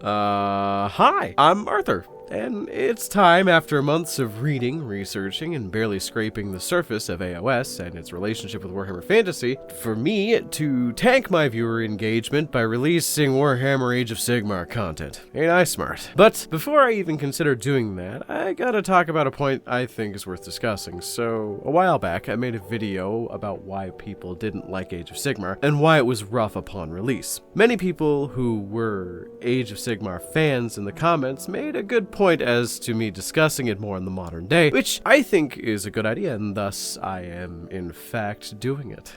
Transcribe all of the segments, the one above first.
Hi, I'm Arthur. And it's time, after months of reading, researching, and barely scraping the surface of AOS and its relationship with Warhammer Fantasy, for me to tank my viewer engagement by releasing Warhammer Age of Sigmar content. Ain't I smart? But before I even consider doing that, I gotta talk about a point I think is worth discussing. So, a while back, I made a video about why people didn't like Age of Sigmar, and why it was rough upon release. Many people who were Age of Sigmar fans in the comments made a good point as to me discussing it more in the modern day, which I think is a good idea, and thus I am in fact doing it.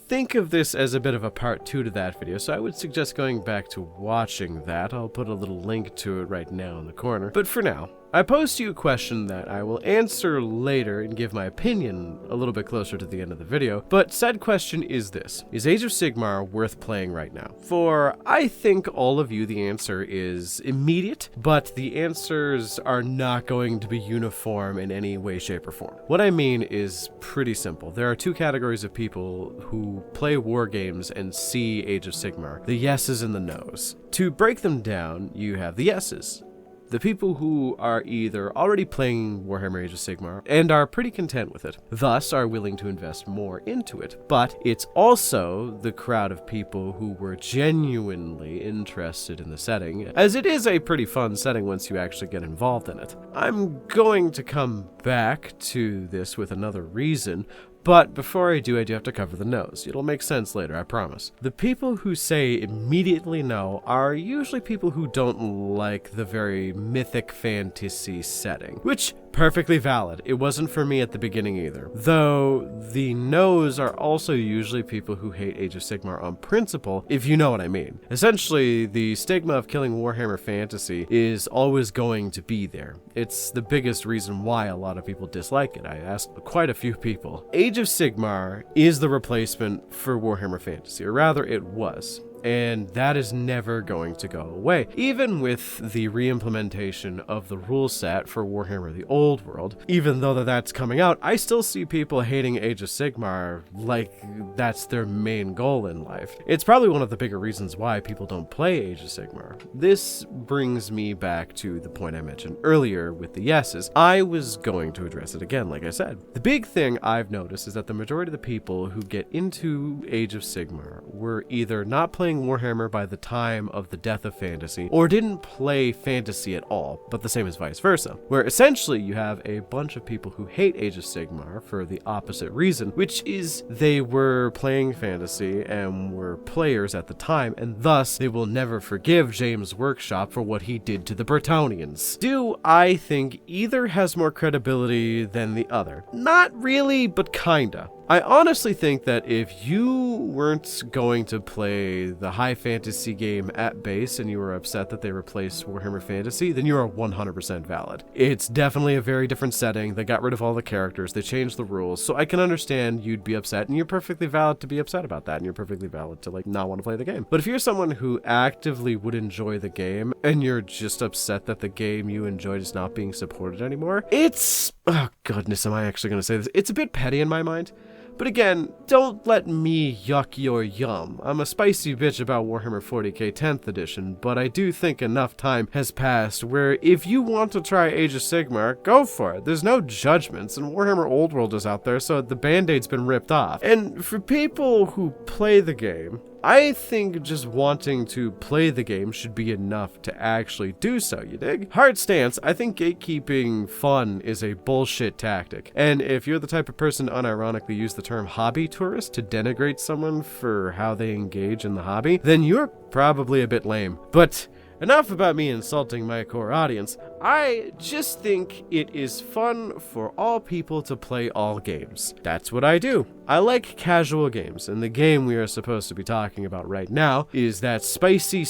Think of this as a bit of a part 2 to that video, so I would suggest going back to watching that. I'll put a little link to it right now in the corner. But for now, I pose to you a question that I will answer later and give my opinion a little bit closer to the end of the video, but said question is this: is Age of Sigmar worth playing right now? For I think all of you, the answer is immediate, but the answers are not going to be uniform in any way, shape, or form. What I mean is pretty simple. There are two categories of people who play war games and see Age of Sigmar: the yeses and the nos. To break them down, you have the yeses. The people who are either already playing Warhammer Age of Sigmar and are pretty content with it, thus are willing to invest more into it. But it's also the crowd of people who were genuinely interested in the setting, as it is a pretty fun setting once you actually get involved in it. I'm going to come back to this with another reason, but before I do have to cover the no's. It'll make sense later, I promise. The people who say immediately no are usually people who don't like the very mythic fantasy setting, which perfectly valid. It wasn't for me at the beginning either. Though the no's are also usually people who hate Age of Sigmar on principle, if you know what I mean. Essentially, the stigma of killing Warhammer Fantasy is always going to be there. It's the biggest reason why a lot of people dislike it. I asked quite a few people. Age of Sigmar is the replacement for Warhammer Fantasy, or rather it was. And that is never going to go away. Even with the re-implementation of the rule set for Warhammer the Old World, even though that's coming out, I still see people hating Age of Sigmar like that's their main goal in life. It's probably one of the bigger reasons why people don't play Age of Sigmar. This brings me back to the point I mentioned earlier with the yeses. I was going to address it again, like I said. The big thing I've noticed is that the majority of the people who get into Age of Sigmar were either not playing Warhammer by the time of the death of fantasy, or didn't play fantasy at all, but the same as vice versa, where essentially you have a bunch of people who hate Age of Sigmar for the opposite reason, which is they were playing fantasy and were players at the time, and thus they will never forgive James Workshop for what he did to the Bretonnians. Do I think either has more credibility than the other? Not really, but kinda. I honestly think that if you weren't going to play the high fantasy game at base and you were upset that they replaced Warhammer Fantasy, then you are 100% valid. It's definitely a very different setting. They got rid of all the characters, they changed the rules, so I can understand you'd be upset, and you're perfectly valid to be upset about that, and you're perfectly valid to not want to play the game. But if you're someone who actively would enjoy the game, and you're just upset that the game you enjoyed is not being supported anymore, it's... oh goodness, am I actually going to say this? It's a bit petty in my mind. But again, don't let me yuck your yum. I'm a spicy bitch about Warhammer 40k 10th edition, but I do think enough time has passed where if you want to try Age of Sigmar, go for it. There's no judgments, and Warhammer Old World is out there, so the band-aid's been ripped off. And for people who play the game, I think just wanting to play the game should be enough to actually do so, you dig? Hard stance, I think gatekeeping fun is a bullshit tactic. And if you're the type of person to unironically use the term hobby tourist to denigrate someone for how they engage in the hobby, then you're probably a bit lame. But enough about me insulting my core audience. I just think it is fun for all people to play all games. That's what I do. I like casual games, and the game we are supposed to be talking about right now is that spicy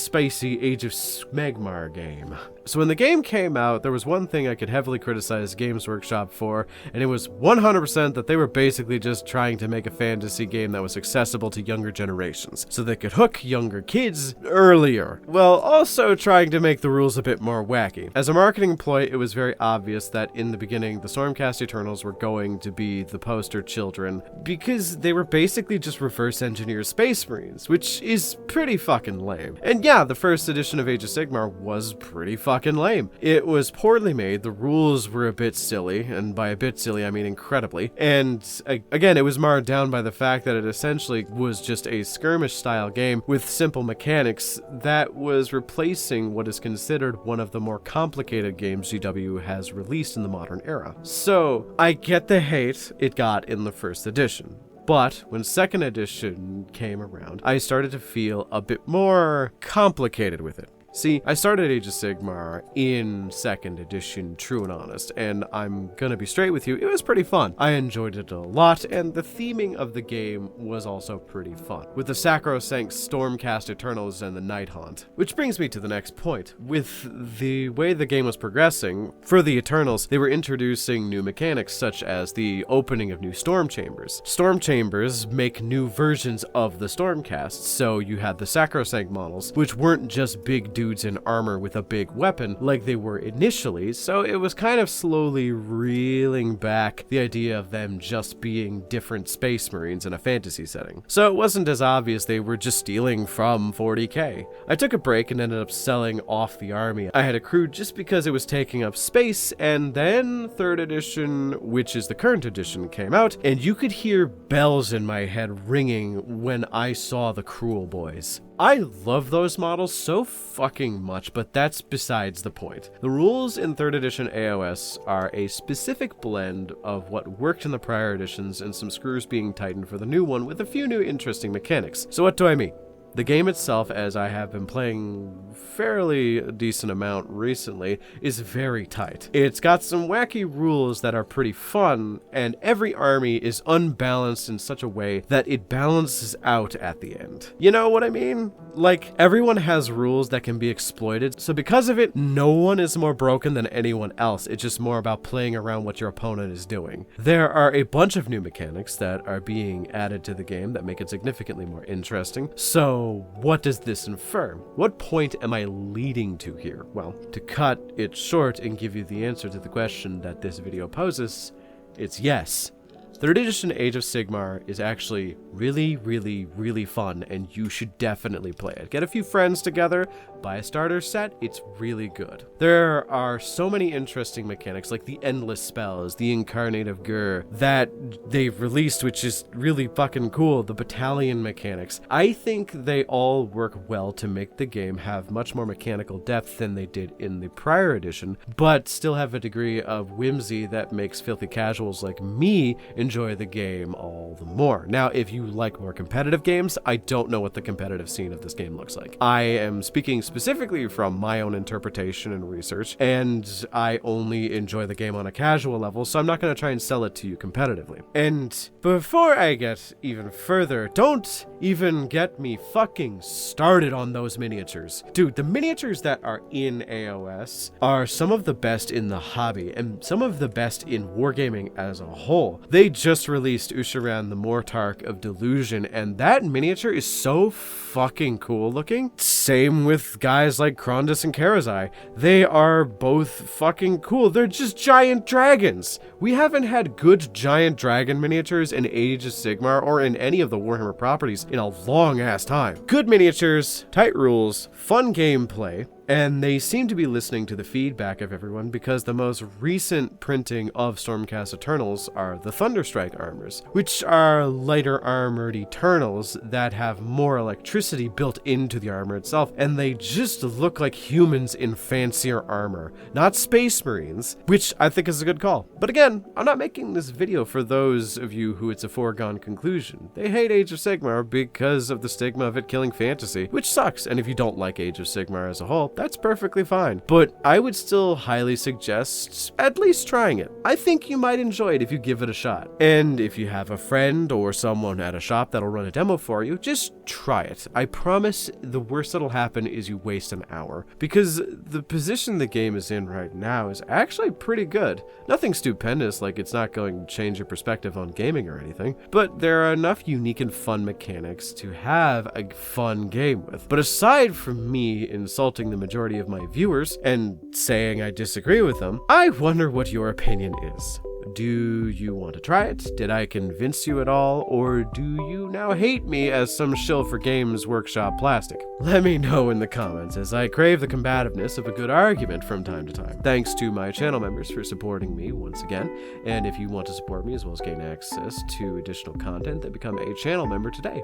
Age of Smegmar game. So when the game came out, there was one thing I could heavily criticize Games Workshop for, and it was 100% that they were basically just trying to make a fantasy game that was accessible to younger generations, so they could hook younger kids earlier, while also trying to make the rules a bit more wacky. As a marketing ploy, it was very obvious that in the beginning, the Stormcast Eternals were going to be the poster children, because because they were basically just reverse engineered Space Marines, which is pretty fucking lame. And yeah, the first edition of Age of Sigmar was pretty fucking lame. It was poorly made, the rules were a bit silly, and by a bit silly I mean incredibly, and again, it was marred down by the fact that it essentially was just a skirmish style game with simple mechanics that was replacing what is considered one of the more complicated games GW has released in the modern era. So I get the hate it got in the first edition. But when second edition came around, I started to feel a bit more complicated with it. See, I started Age of Sigmar in second edition, true and honest, and I'm gonna be straight with you, it was pretty fun. I enjoyed it a lot, and the theming of the game was also pretty fun, with the sacrosanct Stormcast Eternals and the Night Haunt. Which brings me to the next point. With the way the game was progressing, for the Eternals, they were introducing new mechanics such as the opening of new Storm Chambers. Storm Chambers make new versions of the Stormcast, so you had the sacrosanct models, which weren't just big dudes in armor with a big weapon like they were initially, so it was kind of slowly reeling back the idea of them just being different Space Marines in a fantasy setting. So it wasn't as obvious they were just stealing from 40k. I took a break and ended up selling off the army I had accrued just because it was taking up space, and then third edition, which is the current edition, came out, and you could hear bells in my head ringing when I saw the Cruel Boys. I love those models so fucking much, but that's besides the point. The rules in 3rd edition AOS are a specific blend of what worked in the prior editions and some screws being tightened for the new one with a few new interesting mechanics. So what do I mean? The game itself, as I have been playing fairly a decent amount recently, is very tight. It's got some wacky rules that are pretty fun, and every army is unbalanced in such a way that it balances out at the end. You know what I mean? Like, everyone has rules that can be exploited, so because of it, no one is more broken than anyone else. It's just more about playing around what your opponent is doing. There are a bunch of new mechanics that are being added to the game that make it significantly more interesting. So what does this infer? What point am I leading to here? Well, to cut it short and give you the answer to the question that this video poses, it's yes. 3rd edition Age of Sigmar is actually really, really, really fun, and you should definitely play it. Get a few friends together, buy a starter set, it's really good. There are so many interesting mechanics, like the endless spells, the incarnate of Gur, that they've released, which is really fucking cool, the battalion mechanics. I think they all work well to make the game have much more mechanical depth than they did in the prior edition, but still have a degree of whimsy that makes filthy casuals like me enjoy the game all the more. Now, if you like more competitive games, I don't know what the competitive scene of this game looks like. I am speaking specifically from my own interpretation and research, and I only enjoy the game on a casual level, so I'm not going to try and sell it to you competitively. And before I get even further, don't even get me fucking started on those miniatures. Dude, the miniatures that are in AOS are some of the best in the hobby, and some of the best in wargaming as a whole. They just released Usharan the Mortarch of Delusion, and that miniature is so fucking cool looking. Same with guys like Krondus and Karazai. They are both fucking cool. They're just giant dragons. We haven't had good giant dragon miniatures in Age of Sigmar or in any of the Warhammer properties in a long ass time. Good miniatures, tight rules, fun gameplay, and they seem to be listening to the feedback of everyone, because the most recent printing of Stormcast Eternals are the Thunderstrike armors, which are lighter armored Eternals that have more electricity built into the armor itself, and they just look like humans in fancier armor, not Space Marines, which I think is a good call. But again, I'm not making this video for those of you who it's a foregone conclusion. They hate Age of Sigmar because of the stigma of it killing fantasy, which sucks, and if you don't like Age of Sigmar as a whole, that's perfectly fine. But I would still highly suggest at least trying it. I think you might enjoy it if you give it a shot. And if you have a friend or someone at a shop that'll run a demo for you, just try it. I promise the worst that'll happen is you waste an hour, because the position the game is in right now is actually pretty good. Nothing stupendous, like it's not going to change your perspective on gaming or anything, but there are enough unique and fun mechanics to have a fun game with. But aside from me insulting the majority of my viewers and saying I disagree with them, I wonder what your opinion is. Do you want to try it? Did I convince you at all? Or do you now hate me as some shill for Games Workshop plastic? Let me know in the comments, as I crave the combativeness of a good argument from time to time. Thanks to my channel members for supporting me once again, and if you want to support me as well as gain access to additional content, then become a channel member today.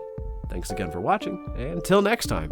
Thanks again for watching, and until next time.